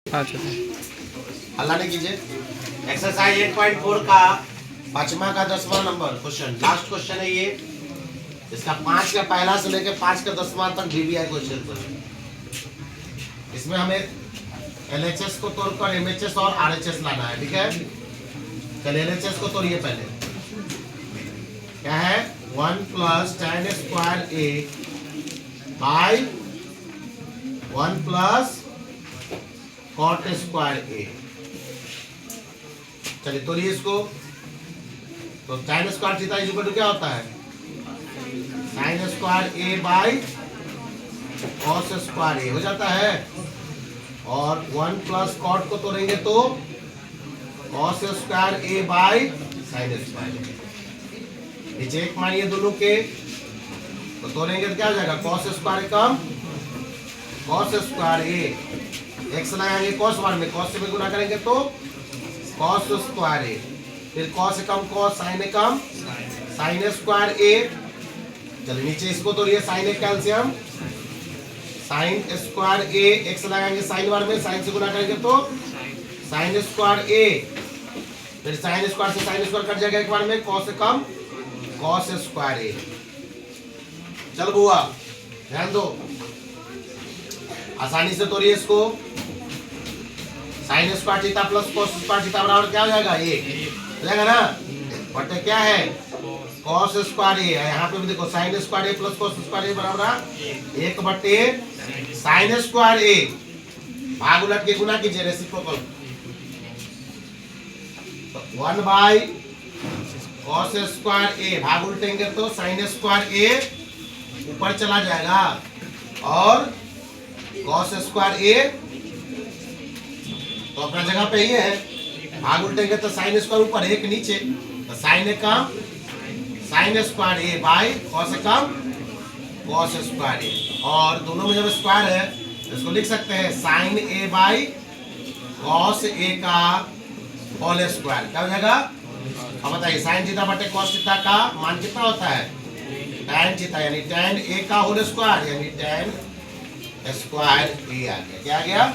अच्छा हल्ला नहीं कीजिए। एक्सरसाइज 8.4 का 5वां का 10वां नंबर क्वेश्चन, लास्ट क्वेश्चन है ये। इसका 5 का पहला से लेकर 5 का 10वां तक डीबीआई क्वेश्चन। इसमें हमें एलएचएस को तोड़कर एमएचएस और आरएचएस लाना है, ठीक है। चलिए एलएचएस को तोड़िए पहले। क्या है 1 + tan square A by 1 + cot square A. चलिए तोड़िए इसको। तो tan square theta is equal to क्या होता है, sin square A by cos square A हो जाता है। और 1 + cot को तोड़ेंगे तो cos square A by sin square A. नीचे एक मानिए दोनों के, तो तोड़ेंगे तो क्या हो जाएगा, cos स्क्वायर कम cos स्क्वायर ए, एक्स लगाएंगे cos बार में, cos से भी गुना करेंगे तो cos स्क्वायर ए, फिर cos कम cos, sin कम sin स्क्वायर ए। चलिए नीचे इसको तोड़िए, sin ए कैल्शियम sin स्क्वायर ए, एक्स लगाएंगे sin बार में, sin से गुना करेंगे तो sin स्क्वायर ए, फिर sin स्क्वायर से sin स्क्वायर कट जाएगा एक बार में, cos कम cos स्क्वायर ए। चल बुआ ध्यान दो, आसानी से तोड़िए इसको। sin square theta plus cos square theta बराबर क्या हो जाएगा, ये हो जाएगा ना। बटे क्या है cos स्क्वायर ए, यहाँ पे भी देखो sin स्क्वायर ए प्लस cos स्क्वायर ए बराबर 1 बटे sin स्क्वायर ए, भाग उलट के गुना कीजिए रेसिप्रोकल। 1 बाई cos स्क्वायर ए, भाग उल्टेंगे तो sin स्क्वायर ए ऊपर चला जाएगा और cos स्क्वायर ए तो अपना जगह पे ही है, भाग उल्टेंगे तो sin स्क्वायर ऊपर एक नीचे, तो sin कम sin square A by cos कम cos स्क्वायर ए। और दोनों में जब स्क्वायर है तो इसको लिख सकते हैं sin A by cos A का होल स्क्वायर। क्या हो जाएगा, अब बताइए sin थीटा बटे cos थीटा का मान कितना होता है, tan थीटा, यानी tan ए का होल स्क्वायर, यानी tan स्क्वायर ए आ गया। क्या आ गया,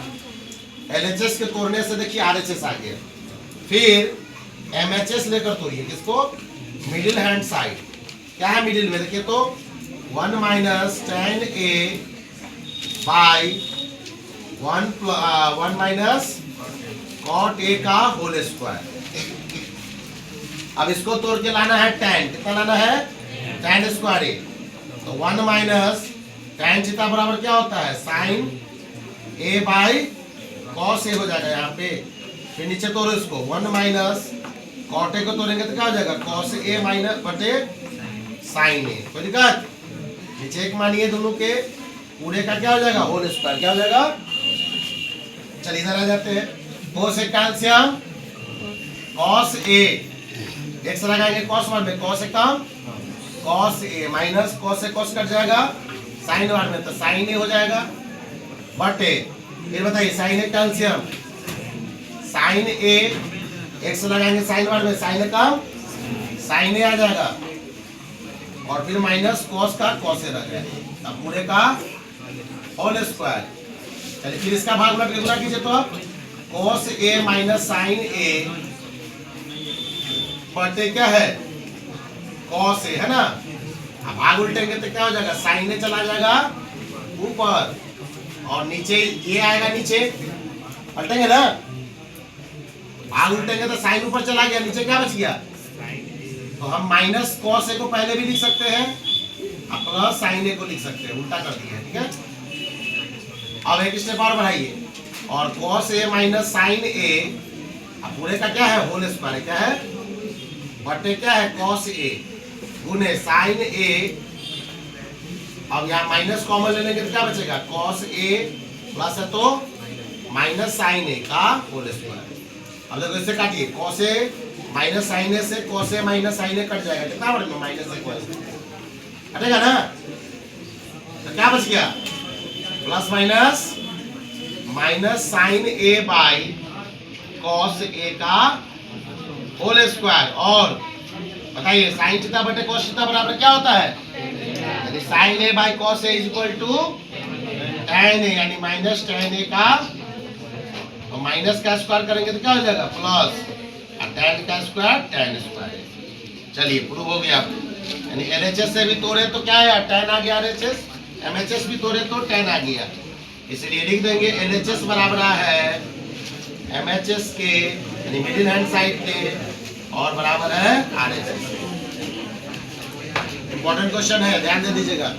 एलएचएस के तोड़ने से देखिए आरएचएस आ गया। फिर एमएचएस लेकर तोड़िए किसको, मिडिल हैंड साइड। क्या है मिडिल में, देखिए तो 1 - tan ए बाई 1 - cot ए का होल स्क्वायर। अब इसको तोड़ के लाना है tan, कितना लाना है tan स्क्वायर ए, तो 1 - tan थीटा बराबर क्या होता है sin ए बाई cos ए हो जाएगा यहाँ पे। फिर नीचे तोड़ो इसको, 1 - cot ए को तोड़ेंगे तो क्या हो जाएगा cos ए माइनस बटे sin ए। कोई दिक्कत, नीचे एक मानिए दोनों के, पूरे का क्या हो जाएगा होल स्क्वायर। क्या हो जाएगा, चलिए इधर आ जाते हैं, cos ए कैल्शियम cos ए, एक्स लगाएंगे cos मान में, cos कम cos ए माइनस cos से cos कट जाएगा, sin वार में तो sin ए हो जाएगा बटे, फिर बताइए sin ए कैल्शियम sin ए, एक्स लगाएंगे sin वार में, sin कम sin ए आ जाएगा और फिर माइनस cos का cos ए रह जाएगा, अब पूरे का होल स्क्वायर। चलिए फिर इसका भाग उलट के गुना कीजिए, तो अब cos ए माइनस sin ए बटे क्या है cos ए, है ना। अब भाग उल्टेंगे तो क्या हो जाएगा, sin ए चला जाएगा ऊपर और नीचे ये आएगा, नीचे पलटेंगे ना, भाग उल्टेंगे तो sin ऊपर चला गया, नीचे क्या बच गया, तो हम माइनस cos ए को पहले भी लिख सकते हैं और प्लस sin ए को लिख सकते हैं, उल्टा कर दिया, ठीक है। अब एक स्टेप और बढ़ाइए, और cos ए माइनस sin ए, अब पूरे का क्या है होल स्क्वायर, क्या है बटे क्या है cos ए गुने sin ए। अब यहाँ माइनस कॉमन ले लेंगे तो क्या बचेगा, cos ए प्लस है तो माइनस sin ए का होल स्क्वायर। अब देखो इससे काटिए, cos ए माइनस sin ए से cos ए माइनस sin ए कट जाएगा, कितना बचेगा माइनस कटेगा ना, तो क्या बच गया plus sin A by cos A का होल स्क्वायर। और बताइए sin थीटा बटे cos थीटा बराबर क्या होता है, यानी sin A by cos A is equal to tan A, यानी माइनस tan ए का माइनस का स्क्वायर करेंगे तो क्या हो जाएगा प्लस, और tan का स्क्वायर tan स्क्वायर। चलिए प्रूव हो गया। यानी LHS से भी तोड़े तो क्या है tan आ गया RHS, MHS भी तोड़े तो tan आ गया। इसलिए लिख देंगे LHS बराबर है MHS के यानी मिडिल हैंड साइड के और बराबर है RHS। इंपॉर्टेंट क्वेश्चन है, ध्यान दे दीजिएगा।